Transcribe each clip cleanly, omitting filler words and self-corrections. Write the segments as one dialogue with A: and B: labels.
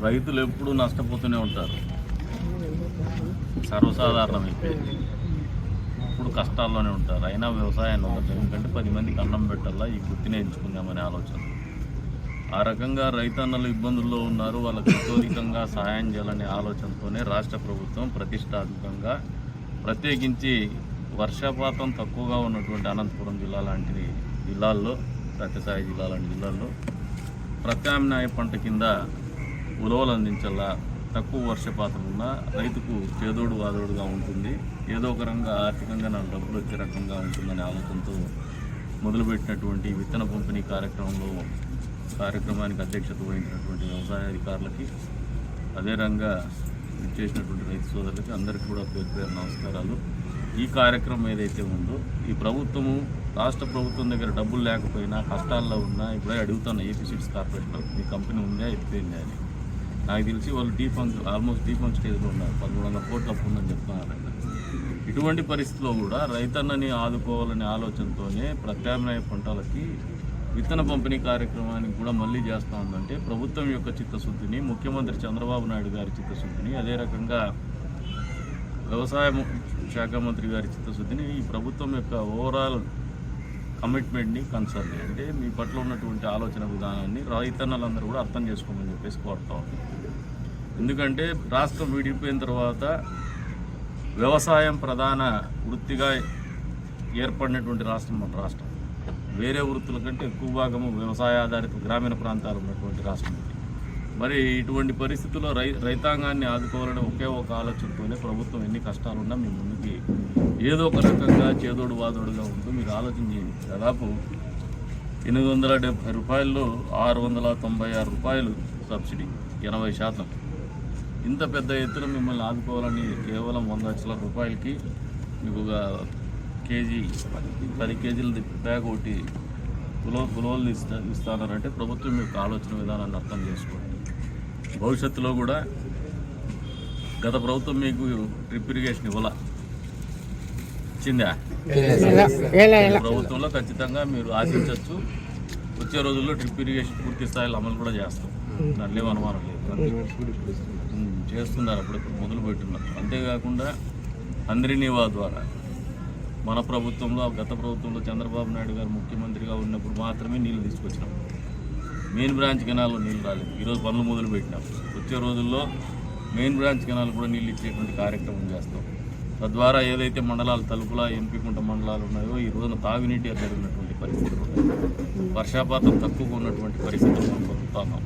A: రైతులు ఎప్పుడూ నష్టపోతూనే ఉంటారు, సర్వసాధారణం అయిపోయింది. ఇప్పుడు కష్టాల్లోనే ఉంటారు, అయినా వ్యవసాయాన్ని ఉండదు. ఎందుకంటే 10 మందికి అన్నం పెట్టాలా, ఈ వృత్తిని ఎంచుకుందామనే ఆలోచన. ఆ రకంగా రైతన్నలు ఇబ్బందుల్లో ఉన్నారు, వాళ్ళకి ఇతోధికంగా సహాయం చేయాలనే ఆలోచనతోనే రాష్ట్ర ప్రభుత్వం ప్రతిష్టాత్మకంగా ప్రత్యేకించి వర్షపాతం తక్కువగా ఉన్నటువంటి అనంతపురం జిల్లా లాంటి జిల్లాల్లో, సత్యసాయి జిల్లా లాంటి జిల్లాల్లో ప్రత్యామ్నాయ పంట కింద ఉలవలు అందించాలా. తక్కువ వర్షపాతం ఉన్నా రైతుకు చేదోడు వాదోడుగా ఉంటుంది, ఏదో ఒక రకంగా ఆర్థికంగా నాకు డబ్బులు వచ్చే రకంగా ఉంటుందనే ఆలోచనతో మొదలుపెట్టినటువంటి విత్తన పంపిణీ కార్యక్రమానికి అధ్యక్షత వహించినటువంటి వ్యవసాయ అధికారులకి, అదే రంగా చేసినటువంటి రైతు సోదరులకి అందరికీ కూడా పేరు పేరు నమస్కారాలు. ఈ కార్యక్రమం ఏదైతే ఉందో, ఈ ప్రభుత్వము రాష్ట్ర ప్రభుత్వం దగ్గర డబ్బులు లేకపోయినా కష్టాల్లో ఉన్నా, ఇప్పుడే అడుగుతున్న ఏపీ సీడ్స్ కార్పొరేషన్ మీ కంపెనీ ఉందా, ఎత్తిపోయిందా అని. నాకు తెలిసి వాళ్ళు ఆల్మోస్ట్ డీఫంక్ స్టేజ్లో ఉన్నారు, 1300 కోట్ల అప్పు ఉందని చెప్తున్నారంట. ఇటువంటి పరిస్థితిలో కూడా రైతన్నని ఆదుకోవాలనే ఆలోచనతోనే ప్రత్యామ్నాయ పంటలకి విత్తన పంపిణీ కార్యక్రమానికి కూడా మళ్ళీ చేస్తూ ఉందంటే ప్రభుత్వం యొక్క చిత్తశుద్ధిని, ముఖ్యమంత్రి చంద్రబాబు నాయుడు గారి చిత్తశుద్ధిని, అదే రకంగా వ్యవసాయ శాఖ మంత్రి గారి చిత్తశుద్ధిని, ఈ ప్రభుత్వం యొక్క ఓవరాల్ కమిట్మెంట్ని, కన్సర్న్ అంటే మీ పట్ల ఉన్నటువంటి ఆలోచన విధానాన్ని రైతన్నలందరూ కూడా అర్థం చేసుకోమని చెప్పేసి కోరుతా ఉంది. ఎందుకంటే రాష్ట్రం విడిపోయిన తర్వాత వ్యవసాయం ప్రధాన వృత్తిగా ఏర్పడినటువంటి రాష్ట్రం మన రాష్ట్రం. వేరే వృత్తుల కంటే ఎక్కువ భాగము వ్యవసాయ ఆధారిత గ్రామీణ ప్రాంతాలు ఉన్నటువంటి రాష్ట్రం. మరి ఇటువంటి పరిస్థితుల్లో రైతాంగాన్ని ఆదుకోవాలని ఒకే ఒక ఆలోచనతోనే ప్రభుత్వం ఎన్ని కష్టాలున్నా మీ ముందుకి ఏదో ఒక రకంగా చేదోడు వాదోడుగా ఉంటూ మీరు ఆలోచన చేయండి. దాదాపు 870 రూపాయల్లో 696 రూపాయలు సబ్సిడీ, 80%. ఇంత పెద్ద ఎత్తున మిమ్మల్ని ఆదుకోవాలని కేవలం 100 లక్షల రూపాయలకి మీకు ఒక కేజీ 10 కేజీల బ్యాగ్ ఒకటి ఉలవలు ఇస్తానంటే ప్రభుత్వం యొక్క ఆలోచన విధానాన్ని అర్థం చేసుకోండి. భవిష్యత్తులో కూడా గత ప్రభుత్వం మీకు డ్రిప్ ఇరిగేషన్ ఇచ్చిందా? ప్రభుత్వంలో ఖచ్చితంగా మీరు ఆశించవచ్చు. వచ్చే రోజుల్లో డ్రిప్ ఇరిగేషన్ పూర్తి స్థాయిలో అమలు కూడా చేస్తాం, దాంట్లో అనుమానం లేదు. చేస్తున్నారు, అప్పుడప్పుడు మొదలు పెట్టున్నారు. అంతేకాకుండా అందరి నివా ద్వారా మన ప్రభుత్వంలో, గత ప్రభుత్వంలో చంద్రబాబు నాయుడు గారు ముఖ్యమంత్రిగా ఉన్నప్పుడు మాత్రమే నీళ్లు తీసుకొచ్చినాం. మెయిన్ బ్రాంచ్ కెనాల్లో నీళ్ళు రాలేదు, ఈరోజు పనులు మొదలు పెట్టినాం. వచ్చే రోజుల్లో మెయిన్ బ్రాంచ్ కెనాల్ కూడా నీళ్ళు ఇచ్చేటువంటి కార్యక్రమం చేస్తాం. తద్వారా ఏదైతే మండలాలు తలుపుల, ఎంపీకుంట మండలాలు ఉన్నాయో ఈ రోజున తాగునీటి ఎద్దడి ఉన్నటువంటి పరిస్థితులు ఉన్నాయి. వర్షాపాతం తక్కువగా ఉన్నటువంటి పరిస్థితులు మనం పొందుతున్నాం.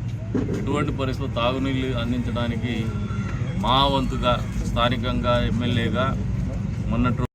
A: ఇటువంటి పరిస్థితులు తాగునీళ్ళు అందించడానికి మా వంతుగా స్థానికంగా ఎమ్మెల్యేగా మొన్నటి